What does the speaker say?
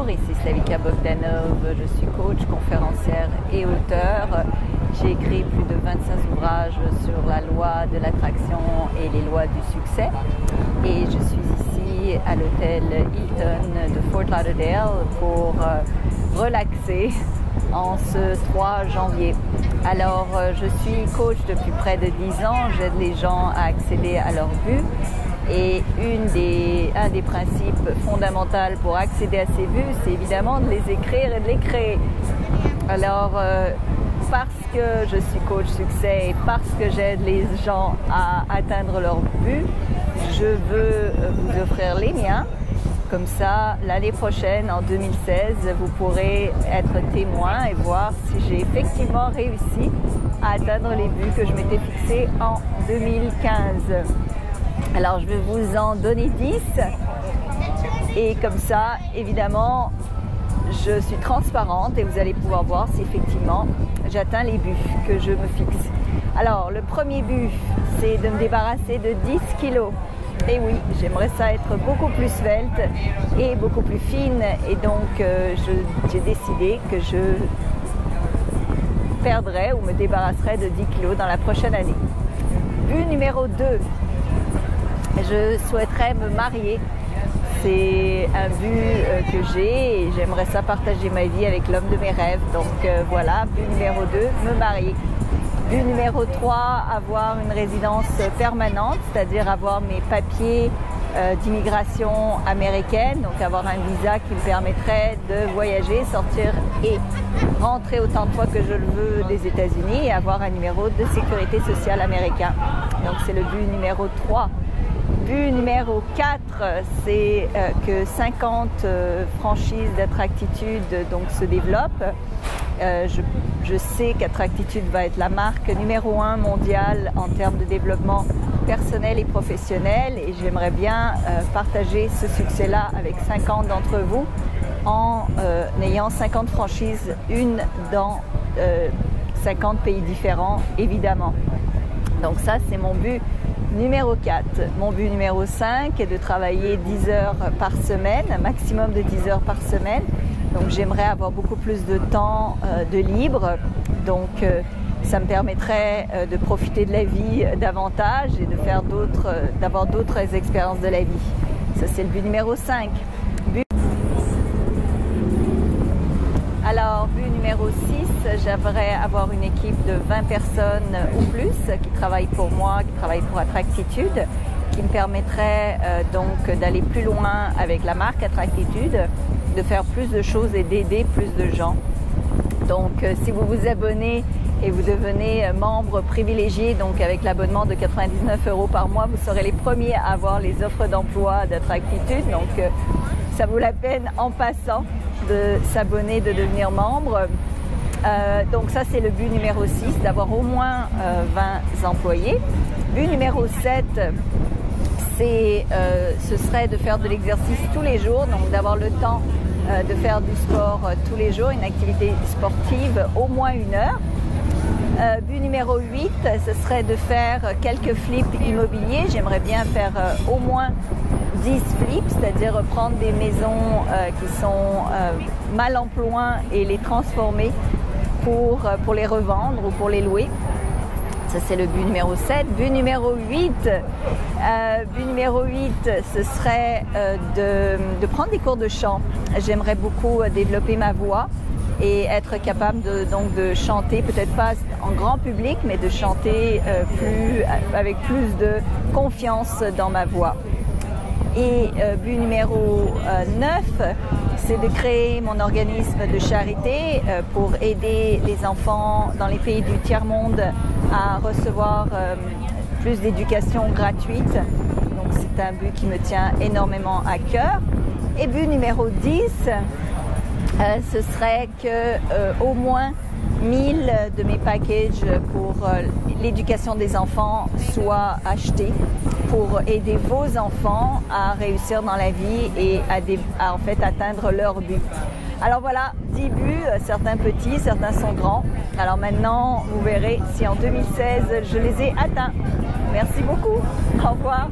Bonjour, ici Slavika Bogdanov, je suis coach, conférencière et auteure. J'ai écrit plus de 25 ouvrages sur la loi de l'attraction et les lois du succès. Et je suis ici à l'hôtel Hilton de Fort Lauderdale pour relaxer en ce 3 janvier. Alors, je suis coach depuis près de 10 ans, j'aide les gens à accéder à leur but. Et un des principes fondamentaux pour accéder à ces buts, c'est évidemment de les écrire et de les créer. Alors, parce que je suis coach succès et parce que j'aide les gens à atteindre leur but, je veux vous offrir les miens. Comme ça, l'année prochaine, en 2016, vous pourrez être témoin et voir si j'ai effectivement réussi à atteindre les buts que je m'étais fixés en 2015. Alors, je vais vous en donner 10 et comme ça, évidemment, je suis transparente et vous allez pouvoir voir si effectivement j'atteins les buts que je me fixe. Alors, le premier but, c'est de me débarrasser de 10 kilos. Et oui, j'aimerais ça être beaucoup plus svelte et beaucoup plus fine et donc j'ai décidé que je perdrais ou me débarrasserais de 10 kilos dans la prochaine année. But numéro 2. Je souhaiterais me marier. C'est un but que j'ai et j'aimerais ça partager ma vie avec l'homme de mes rêves. Donc voilà, but numéro 2, me marier. But numéro 3, avoir une résidence permanente, c'est-à-dire avoir mes papiers d'immigration américaine, donc avoir un visa qui me permettrait de voyager, sortir et rentrer autant de fois que je le veux des États-Unis et avoir un numéro de sécurité sociale américain. Donc c'est le but numéro 3. But numéro 4, c'est que 50 franchises d'Attractitude se développent. Je sais qu'Attractitude va être la marque numéro 1 mondiale en termes de développement personnel et professionnel et j'aimerais bien partager ce succès-là avec 50 d'entre vous en ayant 50 franchises, une dans 50 pays différents évidemment. Donc ça, c'est mon but numéro 4. Mon but numéro 5 est de travailler 10 heures par semaine, un maximum de 10 heures par semaine. Donc j'aimerais avoir beaucoup plus de temps de libre. Donc ça me permettrait de profiter de la vie davantage et de faire d'avoir d'autres expériences de la vie. Ça, c'est le but numéro 5. Alors, but numéro 6, j'aimerais avoir une équipe de 20 personnes ou plus qui travaillent pour moi, qui travaillent pour Attractitude, qui me permettrait donc d'aller plus loin avec la marque Attractitude, de faire plus de choses et d'aider plus de gens. Donc, si vous vous abonnez et vous devenez membre privilégié, donc avec l'abonnement de 99 € par mois, vous serez les premiers à avoir les offres d'emploi d'Attractitude. Donc, ça vaut la peine en passant de s'abonner, de devenir membre. Donc ça, c'est le but numéro 6, d'avoir au moins 20 employés. But numéro 7, ce serait de faire de l'exercice tous les jours, donc d'avoir le temps de faire du sport tous les jours, une activité sportive au moins 1 heure. But numéro 8, ce serait de faire quelques flips immobiliers. J'aimerais bien faire au moins 10 flips, c'est-à-dire prendre des maisons qui sont mal en point et les transformer pour les revendre ou pour les louer. Ça, c'est le but numéro 7. But numéro 8, ce serait de prendre des cours de chant. J'aimerais beaucoup développer ma voix et être capable de chanter, peut-être pas en grand public, mais de chanter avec plus de confiance dans ma voix. Et but numéro 9, c'est de créer mon organisme de charité pour aider les enfants dans les pays du tiers-monde à recevoir plus d'éducation gratuite. Donc c'est un but qui me tient énormément à cœur. Et but numéro 10, ce serait que au moins 1000 de mes packages pour l'éducation des enfants soient achetés pour aider vos enfants à réussir dans la vie et à en fait atteindre leur but. Alors voilà, 10 buts, certains petits, certains sont grands. Alors maintenant, vous verrez si en 2016, je les ai atteints. Merci beaucoup. Au revoir.